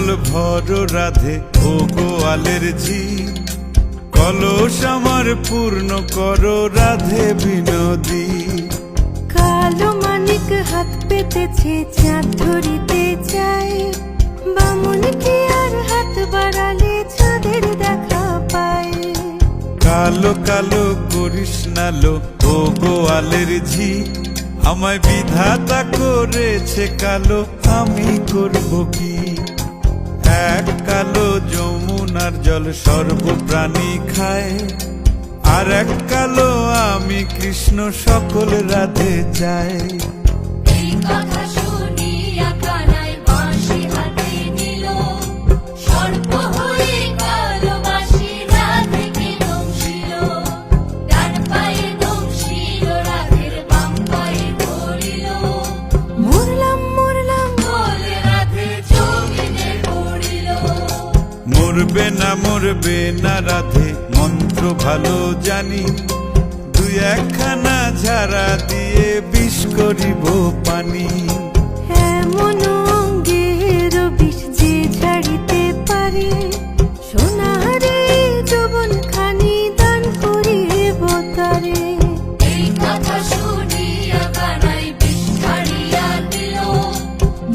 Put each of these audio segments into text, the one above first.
জল ভর রাধে ও গোয়ালের ঝি, কলস আমার পূর্ণ করো রাধে বিনোদী। কালো মানিক হাত পেতেছে চাঁদ ধরিতে চায়, বামুন কি আর হাত বাড়ালে চাঁদের দেখা পায়। কালো কালো করিস নালো ও গোয়ালের ঝি, আমায় বিধাতা করেছে কালো, আমি করব কি? এক কালো যমুনার জল সর্বপ্রাণী খায়, আর এক কালো আমি কৃষ্ণ সকল রাধে চাই। এই কথা শুনিয়া কানাই বাঁশি হাতে নিল, সর্প হয়ে কালো বাঁশি রাধেকে দংশিল। ডান পায়ে দংশিল রাধের বাম পায়ে ধরিল, মরলাম মরলাম বলে রাধে জমিনে পড়িল। মরবে না রাধে মন্ত্র ভালো জানি, দুই একখানা ঝাড়া দিয়ে বিষ করিব পানি। এমন অঙ্গের বিষ যে ছাড়িতে পারে, সোনারে যৌবন খানি দান করিব তারে। এই কথা শুনিয়া কানাই বিষ ছাড়িয়া দিল,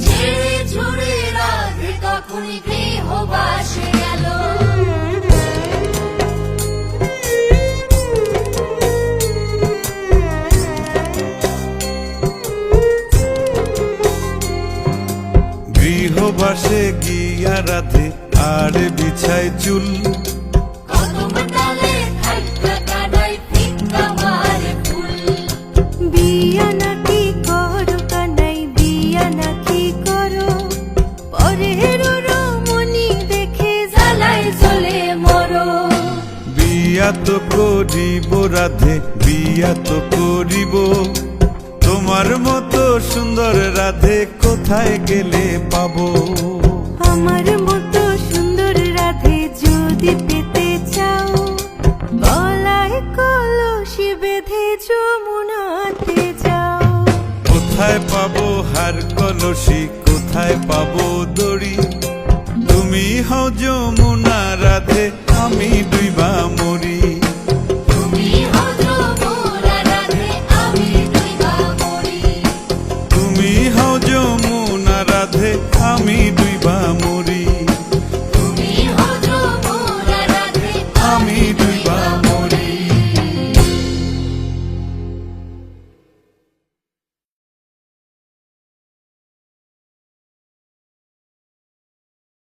ঝেড়ে ঝুড়ে রাধে তখনই গৃহবাসে গেল। গৃহবাসে গিয়া রাধে আর বিছায় চুল, কদম ডালে থাইকা কানাই ফিক্কা মারে ফুল। বিয়া নাকি করো কানাই বিয়া নাকি করো, পরের রমণী দেখে জ্বালায় জ্বলে মরো। বিয়া তো করিব রাধে বিয়া তো করিব, তোমার মতো সুন্দর রাধে কোথায় গেলে পাবো? আমার মতো সুন্দর রাধে যদি পেতে চাও, গলায় কলসি বেঁধে যমুনাতে যাও। কোথায় পাবো হার কলসি, কোথায় পাবো দড়ি? তুমি হও যমুনা রাধে, আমি ডুইবা মরি।